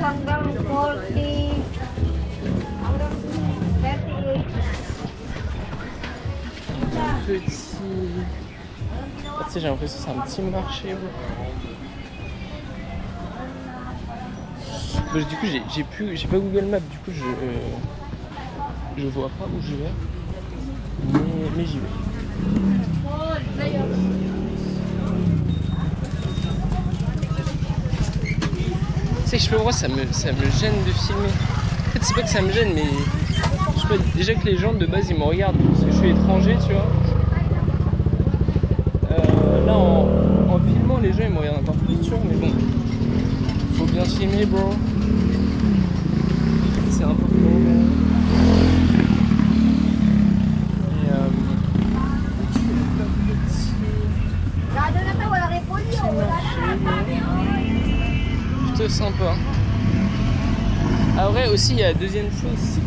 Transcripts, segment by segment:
hanggang 40. Hanggang 38. Petit. Ah, tu sais, j'ai l'impression que c'est un petit marché. Bon, du coup, j'ai pas Google Maps, du coup, je vois pas où je vais. Mais j'y vais. Tu sais, je sais pas pourquoi ça me gêne de filmer. En fait, c'est pas que ça me gêne, mais je sais pas, déjà que les gens de base ils me regardent parce que je suis étranger, tu vois. Là, en filmant, les gens ils me regardent encore plus, tu vois, mais bon, faut bien filmer, bro. C'est important. Plutôt sympa. Après aussi il y a la deuxième chose, c'est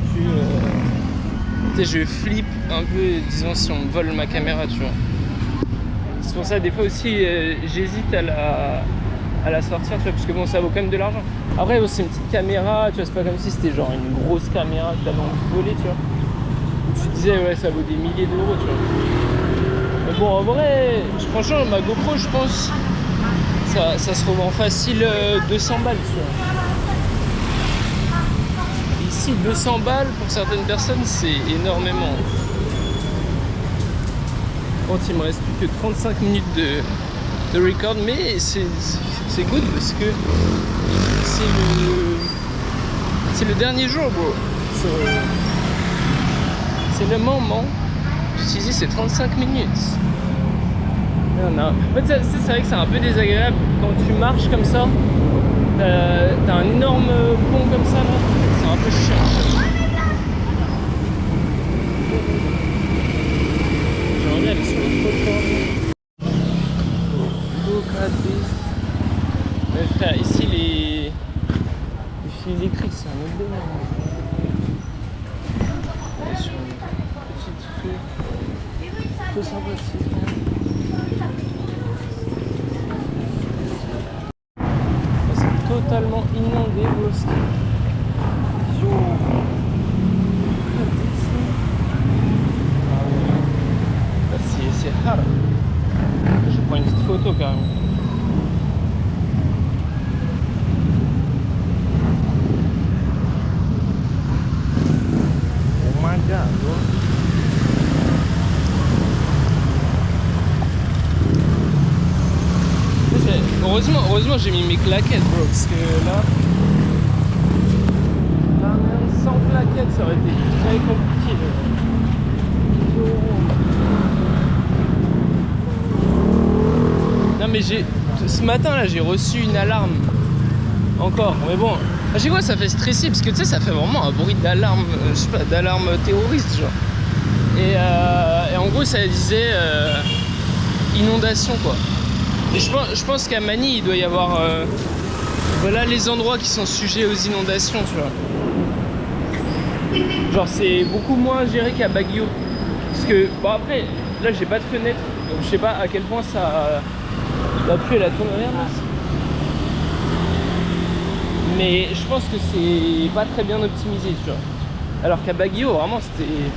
que je flippe un peu, disons, si on me vole ma caméra, tu vois. C'est pour ça des fois aussi j'hésite à la sortir, tu vois, parce que bon, ça vaut quand même de l'argent. Après c'est une petite caméra, tu vois, c'est pas comme si c'était genre une grosse caméra que t'avais envie de voler, tu vois. Tu te disais ouais, ça vaut des milliers d'euros, tu vois. Mais bon, en vrai, franchement, ma GoPro, je pense, ça se revend facile 200 balles, tu vois. Ici, 200 balles, pour certaines personnes, c'est énormément. Bon, il me reste plus que 35 minutes de record, mais c'est good parce que c'est le dernier jour, bro. C'est le moment. Je suis dit, c'est 35 minutes. En fait, c'est vrai que c'est un peu désagréable quand tu marches comme ça. T'as un énorme pont comme ça là. C'est un peu chiant. J'aimerais bien aller sur le trottoir. Look at this. Mais frère, ici les fils électriques, c'est un autre délire. On est sur une petite rue plutôt sympathique. C'est totalement inondé, bro. Yo. C'est hard. Je prends une petite photo carrément. Oh my god, bro. Heureusement j'ai mis mes claquettes, bro, parce que là même sans claquettes ça aurait été très compliqué. Non mais ce matin là j'ai reçu une alarme encore, mais bon, à chaque fois ça fait stresser parce que tu sais ça fait vraiment un bruit d'alarme, je sais pas, d'alarme terroriste genre. Et en gros ça disait inondation quoi. Et je pense qu'à Manille il doit y avoir voilà les endroits qui sont sujets aux inondations, tu vois. Genre c'est beaucoup moins géré qu'à Baguio. Parce que bon après là j'ai pas de fenêtre, donc je sais pas à quel point la pluie elle a tourné rien. Mais je pense que c'est pas très bien optimisé, tu vois. Alors qu'à Baguio vraiment c'était.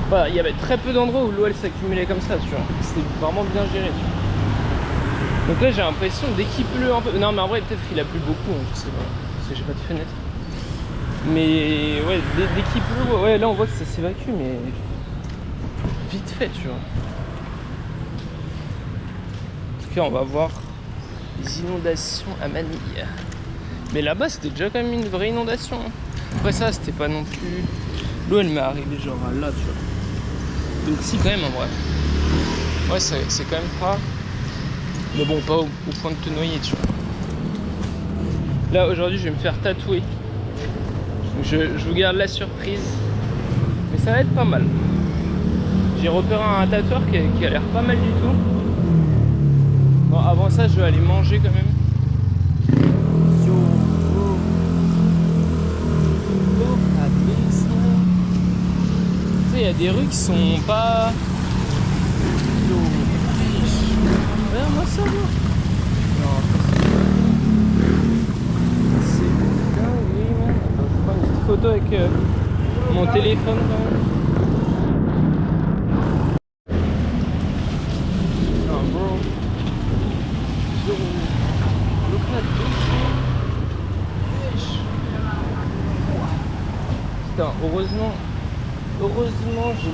Voilà, il y avait très peu d'endroits où l'eau elle s'accumulait comme ça, tu vois. C'était vraiment bien géré, tu vois. Donc là j'ai l'impression dès qu'il pleut un peu. Non mais en vrai peut-être qu'il a plu beaucoup, hein, je sais pas. Parce que j'ai pas de fenêtre. Mais ouais, dès qu'il pleut, ouais là on voit que ça s'évacue, mais vite fait, tu vois. En tout cas on va voir les inondations à Manille. Mais là-bas c'était déjà quand même une vraie inondation. Après ça c'était pas non plus. L'eau elle m'est arrivée genre là, tu vois. Donc si quand même en vrai. Ouais c'est quand même pas. Mais bon, pas au point de te noyer, tu vois. Là, aujourd'hui, je vais me faire tatouer. Je vous garde la surprise. Mais ça va être pas mal. J'ai repéré un tatoueur qui a l'air pas mal du tout. Bon, avant ça, je vais aller manger quand même. Tu sais, il y a des rues qui sont pas... Regarde-moi ça, bro. Non, c'est dingue. photo avec mon téléphone quand même. Non, bro. Yo, look at this. Putain, heureusement j'ai mis.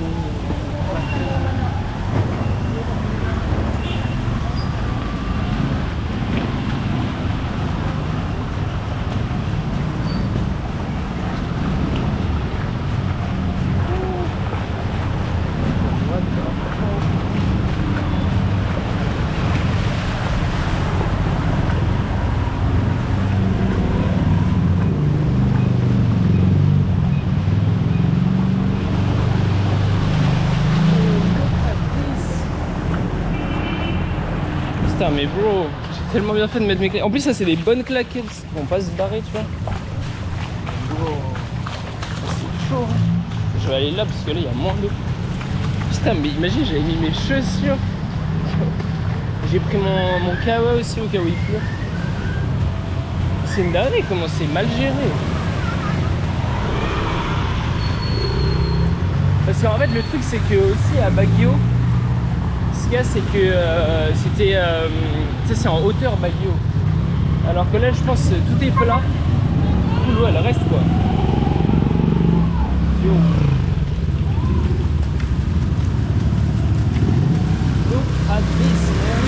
Putain mais bro, j'ai tellement bien fait de mettre mes claquettes. En plus ça c'est des bonnes claquettes qui vont pas se barrer tu vois. Bro, c'est chaud hein. Je vais aller là parce que là il y a moins d'eau. Putain mais imagine j'avais mis mes chaussures. J'ai pris mon kawa aussi au cas où il pleut. C'est une dinguerie comment c'est mal géré. Parce qu'en fait le truc c'est que aussi à Baguio, ce qu'il y a c'est que c'était, tu sais c'est en hauteur Baguio. Alors que là je pense que tout est plat. Du coup l'eau elle reste quoi. Yo. Look at this man.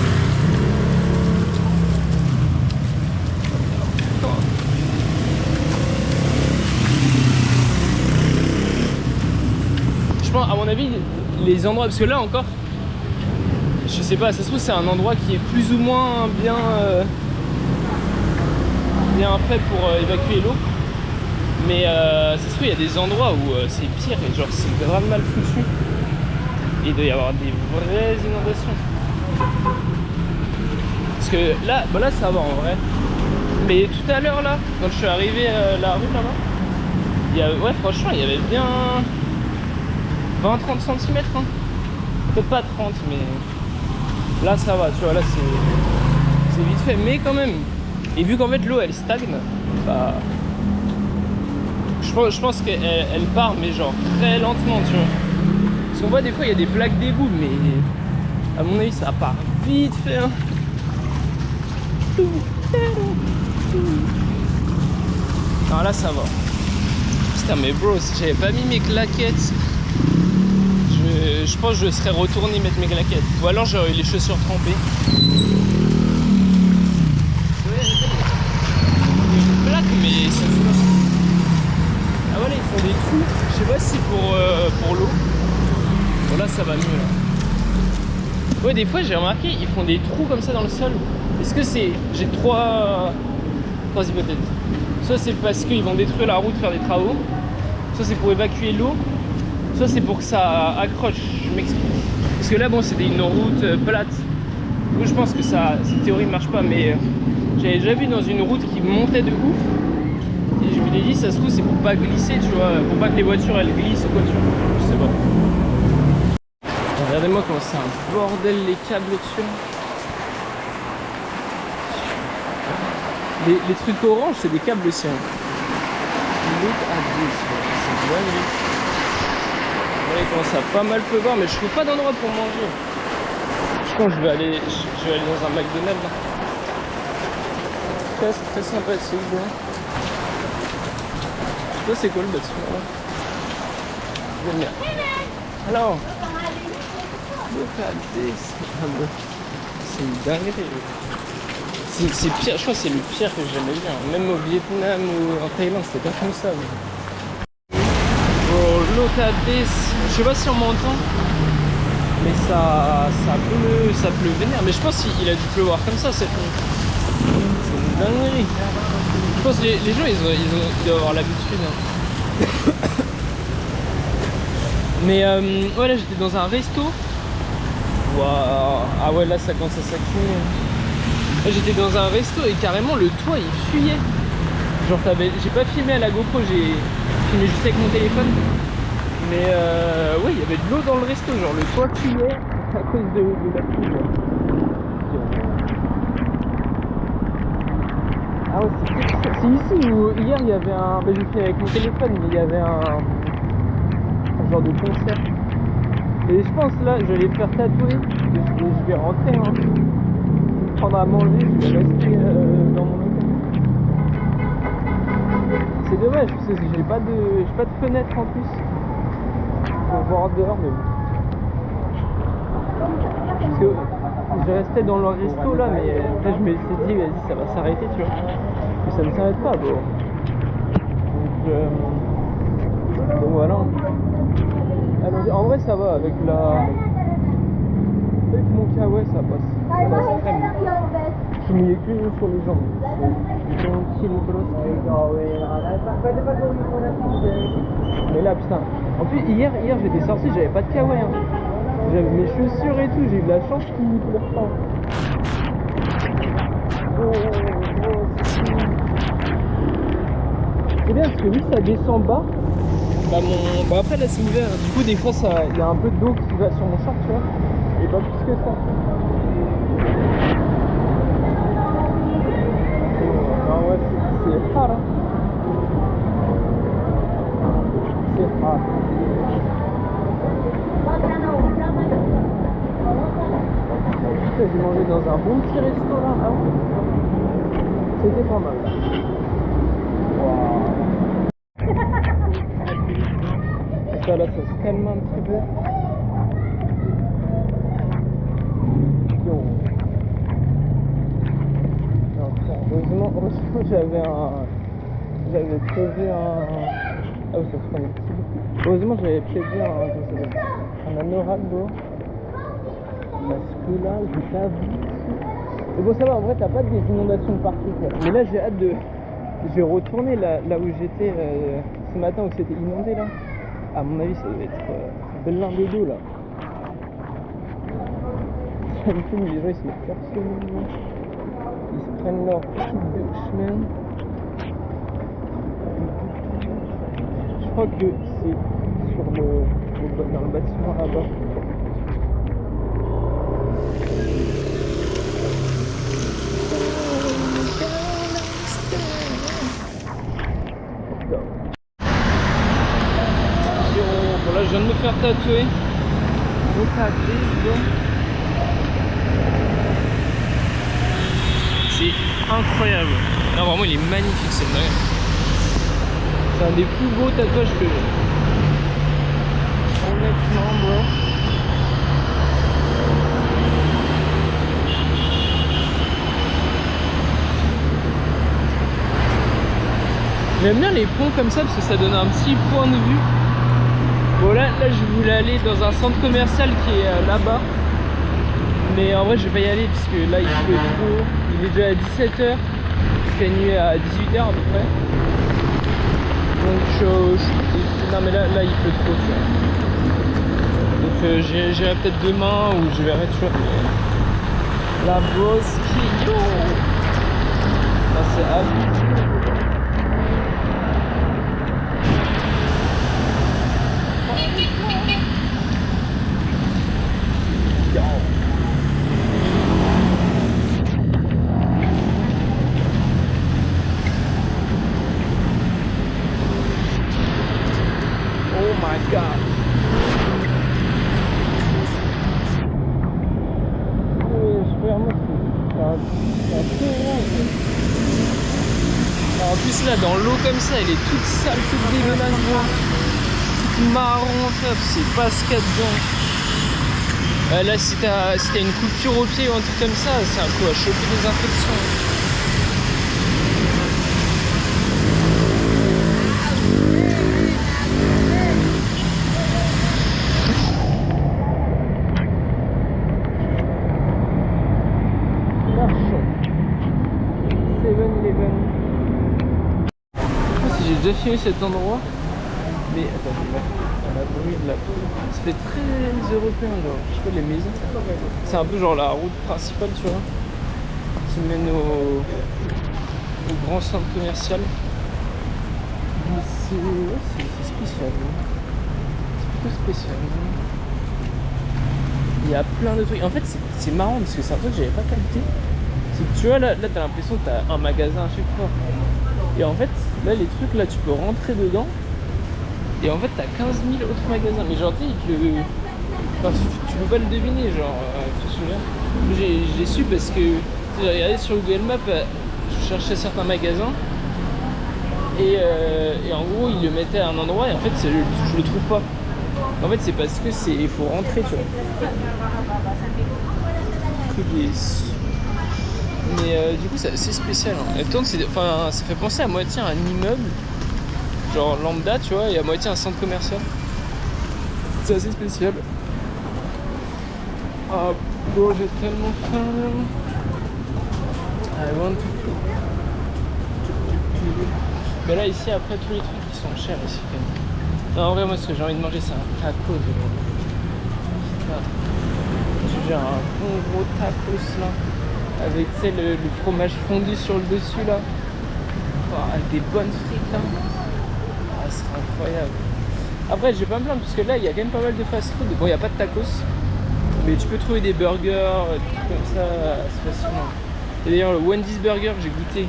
Je pense à mon avis les endroits, parce que là encore je sais pas, ça se trouve c'est un endroit qui est plus ou moins bien fait pour évacuer l'eau. Mais ça se trouve il y a des endroits où c'est pire et genre c'est grave mal foutu. Et il doit y avoir des vraies inondations. Parce que là, bah là ça va en vrai. Mais tout à l'heure là, quand je suis arrivé la rue là-bas, ouais franchement il y avait bien 20-30 cm hein. Peut-être pas 30 mais là ça va, tu vois, là c'est vite fait, mais quand même. Et vu qu'en fait l'eau elle stagne, bah je pense qu'elle part mais genre très lentement, tu vois. Parce qu'on voit des fois il y a des plaques d'égout, mais à mon avis ça part vite fait hein. Alors là ça va. Putain mais bro, si j'avais pas mis mes claquettes, je pense que je serais retourné mettre mes claquettes. Ou alors j'aurais eu les chaussures trempées. Une plaque mais ça se passe. Ah voilà ils font des trous. Je sais pas si c'est pour l'eau. Bon là ça va mieux là. Ouais des fois j'ai remarqué ils font des trous comme ça dans le sol. Est-ce que c'est... J'ai trois hypothèses. Soit c'est parce qu'ils vont détruire la route, faire des travaux. Soit c'est pour évacuer l'eau. Soit c'est pour que ça accroche, je m'explique. Parce que là bon c'était une route plate. Donc je pense que ça, cette théorie ne marche pas, mais j'avais déjà vu dans une route qui montait de ouf. Et je me suis dit ça se trouve c'est pour pas glisser, tu vois, pour pas que les voitures elles glissent ou quoi, tu vois. Je sais pas. Regardez-moi comment c'est un bordel les câbles dessus. Les trucs orange c'est des câbles aussi. Hein. Look at this, c'est dingue. Il commence à pas mal pleuvoir, mais je trouve pas d'endroit pour manger. Je pense que je vais aller dans un McDonald's. C'est très sympathique. Bon. Je sais pas c'est quoi le bâtiment là. J'aime bien. Alors, look at this. C'est une dinguerie. C'est pire, je crois que c'est le pire que j'ai jamais vu. Hein. Même au Vietnam ou en Thaïlande, c'était pas comme ça. Mais... Bro, look at this. Je sais pas si on m'entend, mais ça pleut vénère. Mais je pense qu'il a dû pleuvoir comme ça cette nuit. C'est une dinguerie. Je pense que les gens ils doivent avoir l'habitude. Hein. Mais ouais là j'étais dans un resto. Waouh. Ah ouais là ça commence à s'accumuler. Là j'étais dans un resto et carrément le toit il fuyait. Genre j'ai pas filmé à la GoPro, j'ai filmé juste avec mon téléphone. Mais ouais il y avait de l'eau dans le resto, genre le toit fuyait à cause de la pluie. Ah ouais, c'est ici où hier il y avait un. Bah, j'ai fait avec mon téléphone, mais il y avait un genre de concert. Et je pense là, je vais les faire tatouer. Et je vais rentrer, hein. Je vais prendre à manger, je vais rester dans mon hôtel. C'est dommage parce que j'ai pas de fenêtre en plus. Pour voir dehors, mais bon. Parce que je restais dans le resto là, mais après je me suis dit, vas-y, ça va s'arrêter, tu vois. Mais ça ne s'arrête pas, bon. Donc voilà. Alors, en vrai, ça va avec la. Avec mon kawaii, ça passe. Ça passe très bien. Je suis mouillé que sur les jambes. Tranquille, mais là, putain. En plus, hier j'étais sorti, j'avais pas de kawaii. Hein. J'avais mes chaussures et tout, j'ai eu de la chance qu'il ne pleure pas. C'est bien parce que lui ça descend bas. Bah après là c'est l'hiver, du coup des fois il y a un peu d'eau qui va sur mon short, tu vois. Et pas plus que ça. Ah ouais, c'est hard, hein. C'est hard. J'ai mangé dans un bon petit resto là. Ah ouais. C'était pas mal. Wow. Ça là, ça se calme un petit peu. Yo. Heureusement j'avais prévu un. Ah oui, ça se prend des petits bouts. Heureusement j'avais prévu un anorak d'eau. Parce que là, j'ai pas vu. Mais bon, ça va, en vrai, t'as pas des inondations de partout, quoi. Mais là, j'ai hâte de. Je vais retourner là où j'étais ce matin, où c'était inondé, là. À mon avis, ça devait être blindé d'eau, là. Ça me filme, les gens, ils se mettent personne. Ils se prennent leur petite chemin. Je crois que c'est sur dans le bâtiment là-bas. Bon là je viens de me faire tatouer. C'est incroyable. Non vraiment il est magnifique cette dingue. C'est un des plus beaux tatouages que j'ai. Honnêtement bro. J'aime bien les ponts comme ça parce que ça donne un petit point de vue. Bon là je voulais aller dans un centre commercial qui est là-bas. Mais en vrai je vais pas y aller parce que là il pleut trop. Il est déjà à 17h. Il fait nuit à 18h à peu près. Donc non mais là il pleut trop, tu vois. Donc j'irai peut-être demain ou je verrai, tu vois. La Bosquillo. C'est abusé. Oh my god. En plus là dans l'eau comme ça elle est toute sale, toute dégueulasse, toute marron, c'est pas ce qu'il y a dedans. Là si t'as une coupure au pied ou un truc comme ça, c'est un coup à choper des infections. J'ai déjà filmé cet endroit, mais attends, on a bruit de la poule. Ça fait très européen, genre, je sais pas, les maisons. C'est un peu genre la route principale, tu vois, qui mène au grand centre commercial. C'est spécial. C'est plutôt spécial. Il y a plein de trucs. En fait, c'est marrant parce que c'est un truc que j'avais pas capté. C'est que tu vois, là t'as l'impression que t'as un magasin à chaque fois. Et en fait, là, les trucs, là, tu peux rentrer dedans. Et en fait, t'as 15 000 autres magasins. Mais genre, tu sais, enfin, tu peux pas le deviner, genre, tu te souviens? J'ai su parce que j'ai regardé sur Google Maps, je cherchais certains magasins. Et en gros, ils le mettaient à un endroit et en fait, je le trouve pas. En fait, c'est parce que il faut rentrer, tu vois. Mais du coup, c'est assez spécial. Hein. Et pourtant, enfin, ça fait penser à moitié à un immeuble, genre lambda, tu vois, et à moitié un centre commercial. C'est assez spécial. Ah, bon, j'ai tellement faim là. I want to... Mais là, ici, après, tous les trucs qui sont chers ici, quand même. Non, en vrai, moi, ce que j'ai envie de manger, c'est un taco. J'ai un bon gros tacos là. Avec, tu sais, le fromage fondu sur le dessus là. Oh, avec des bonnes frites là. Ah, ce serait incroyable. Après, je vais pas me plaindre parce que là, il y a quand même pas mal de fast-food. Bon, il n'y a pas de tacos. Mais tu peux trouver des burgers, des trucs comme ça, c'est facilement. Et d'ailleurs, le Wendy's Burger, j'ai goûté.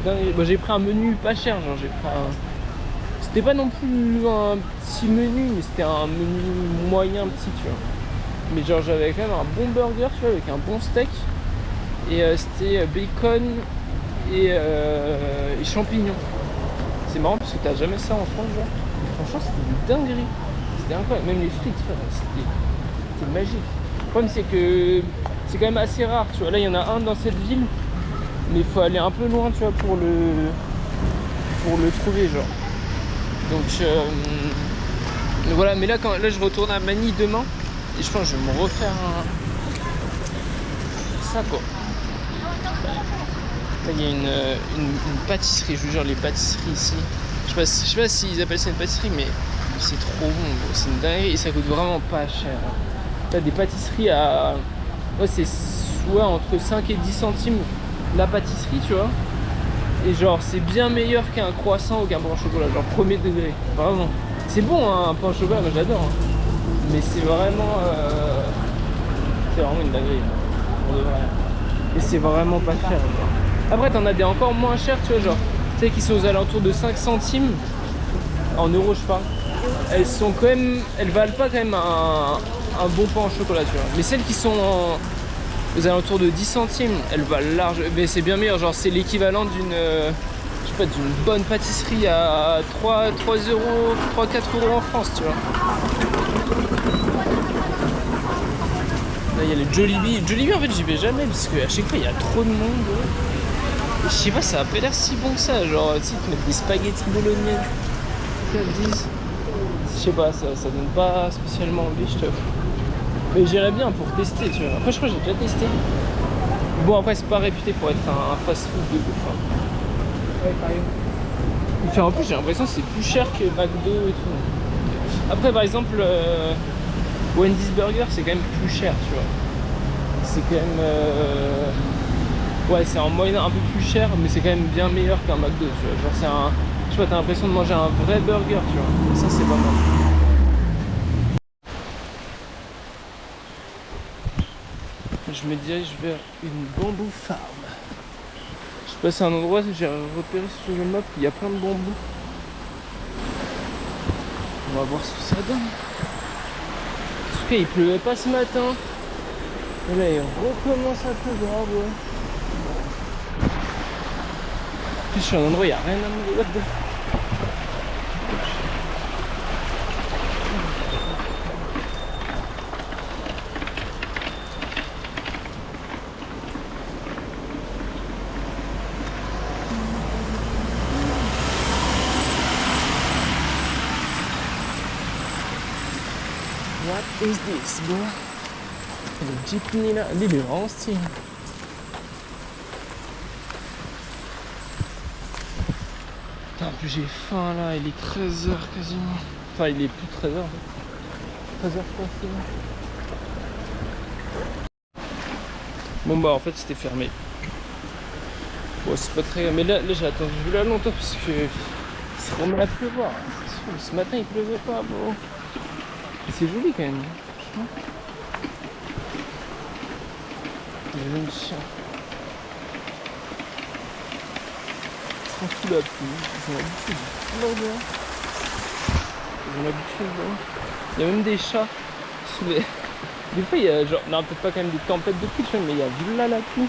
Bon, j'ai pris un menu pas cher, genre j'ai pris un... C'était pas non plus un petit menu, mais c'était un menu moyen petit, tu vois. Mais genre j'avais quand même un bon burger, tu vois, avec un bon steak. Et c'était bacon et champignons. C'est marrant parce que t'as jamais ça en France, genre. Franchement, c'était une dinguerie. C'était incroyable. Même les frites, c'était magique. Le problème, c'est que c'est quand même assez rare, tu vois. Là, il y en a un dans cette ville. Mais il faut aller un peu loin, tu vois, pour le trouver, genre. Donc voilà, mais là, là je retourne à Manille demain. Et je pense que je vais me refaire ça, quoi. Là, il y a une pâtisserie, je vous jure, les pâtisseries ici. Je sais pas s'ils appellent ça une pâtisserie, mais c'est trop bon, gros. C'est une dinguerie et ça coûte vraiment pas cher. T'as des pâtisseries à... Ouais, c'est soit entre 5 et 10 centimes la pâtisserie, tu vois. Et genre, c'est bien meilleur qu'un croissant ou qu'un pain au chocolat, genre premier degré. Vraiment. C'est bon, hein, un pain au chocolat, moi j'adore. Hein. Mais c'est vraiment une dinguerie. Pour de vrai. Et c'est vraiment pas cher. Genre. Après, t'en as des encore moins chers, tu vois, genre, tu sais, qui sont aux alentours de 5 centimes. En euros, je parle. Elles sont quand même. Elles valent pas quand même un bon pain au chocolat, tu vois. Mais celles qui sont aux alentours de 10 centimes, elles valent large. Mais c'est bien meilleur, genre, c'est l'équivalent d'une. Je sais pas, d'une bonne pâtisserie à 3 euros, 3-4 euros en France, tu vois. Là, il y a les Jollibee. Jollibee, en fait, j'y vais jamais parce qu'à chaque fois, il y a trop de monde. Et je sais pas, ça a pas l'air si bon que ça. Genre, tu sais, ils te mettent des spaghettis bolognaises. Je sais pas, ça donne pas spécialement envie, je t'avoue. Mais j'irais bien pour tester, tu vois. Après, je crois que j'ai déjà testé. Bon, après, c'est pas réputé pour être un fast-food de ouf. Hein. Ouais, pareil. Enfin, en plus, j'ai l'impression que c'est plus cher que McDo et tout. Après, par exemple, Wendy's Burger, c'est quand même plus cher, tu vois. C'est quand même... Ouais, c'est en moyenne un peu plus cher, mais c'est quand même bien meilleur qu'un McDo, tu vois. Genre, c'est un... Je sais pas, t'as l'impression de manger un vrai burger, tu vois. Et ça, c'est pas mal. Je me dirige vers une bamboo farm. Je sais pas, c'est un endroit que j'ai repéré sur Google Maps, il y a plein de bambous. On va voir ce que ça donne. En tout cas, il pleuvait pas ce matin. Et là, il recommence à pleuvoir, ouais. En plus, je suis à un endroit où il n'y a rien à me what the... What is this, bro? Le jeepney là, lui il est vraiment stylé. Putain, en plus j'ai faim là, il est 13h quasiment. Enfin, il est plus 13h en fait. 13h passé. Bon bah en fait c'était fermé. Bon c'est pas très... Mais là j'ai attendu là longtemps parce que ça remet à pleuvoir. Ce matin il pleuvait pas, bon. C'est joli quand même, franchement. Le jeune chien. sont sous la pluie, ils ont l'habitude. Là-bas. Ils ont l'habitude, là. Il y a même des chats sous les... Des fois, il y a genre... Non, peut-être pas quand même des tempêtes de pluie, tu vois, mais il y a vu là la pluie.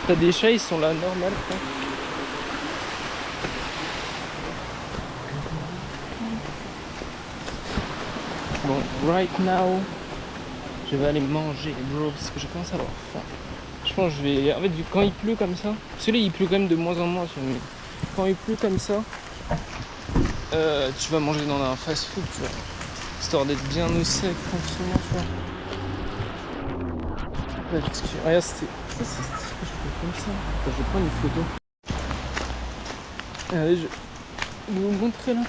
T'as des chats, ils sont là, normal, quoi. Bon, right now, je vais aller manger, bro, parce que je commence à avoir faim. Je pense que je vais... En fait, quand il pleut comme ça... Parce que là, il pleut quand même de moins en moins, tu vois, mais quand il pleut comme ça, tu vas manger dans un fast-food, tu vois. Histoire d'être bien au sec, tranquillement, tu vois. Là, parce que... Regarde, c'était... Ça, c'est je fais comme ça. Attends, je vais prendre une photo. Allez, je vais vous montrer, là.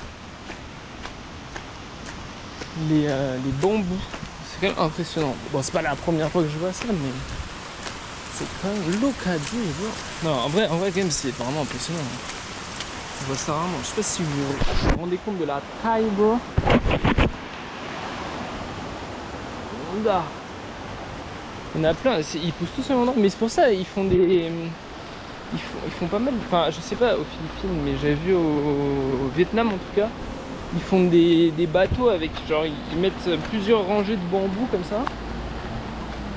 Les bambous. C'est quand même impressionnant. Bon, c'est pas la première fois que je vois ça, mais... C'est quand même l'occasion, bro. Non, en vrai, quand même, c'est vraiment impressionnant. Je vois ça vraiment. Je sais pas si vous vous rendez compte de la taille, bro. Là. Il y en a plein. Ils poussent tous au même endroit. Mais c'est pour ça, ils font des... Ils font pas mal. Enfin, je sais pas aux Philippines, mais j'ai vu au Vietnam, en tout cas. Ils font des bateaux avec... Genre, ils mettent plusieurs rangées de bambous, comme ça.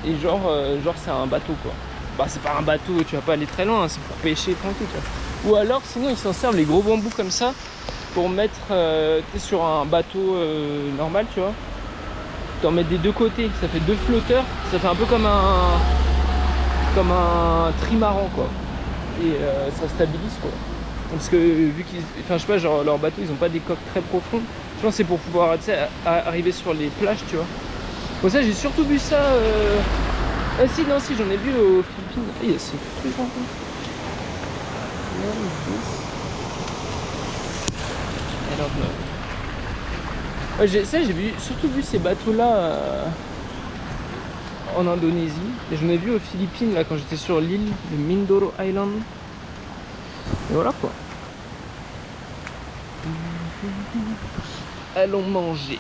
Et genre c'est un bateau, quoi. Bah, c'est pas un bateau, tu vas pas aller très loin, c'est pour pêcher tranquille, tu vois. Ou alors, sinon, ils s'en servent les gros bambous comme ça pour mettre sur un bateau normal, tu vois. T'en mets des deux côtés, ça fait deux flotteurs, ça fait un peu comme un trimaran, quoi. Et ça stabilise, quoi. Parce que vu qu'ils, enfin, je sais pas, genre leurs bateaux, ils ont pas des coques très profondes. Je pense que c'est pour pouvoir, tu sais, arriver sur les plages, tu vois. Pour ça, j'ai surtout vu ça. Ah si, non, si, j'en ai vu aux Philippines. Ah, il y a ces trucs en fait. I don't know. Ouais, j'ai surtout vu ces bateaux-là en Indonésie. Et j'en ai vu aux Philippines, là, quand j'étais sur l'île de Mindoro Island. Et voilà, quoi. Allons manger.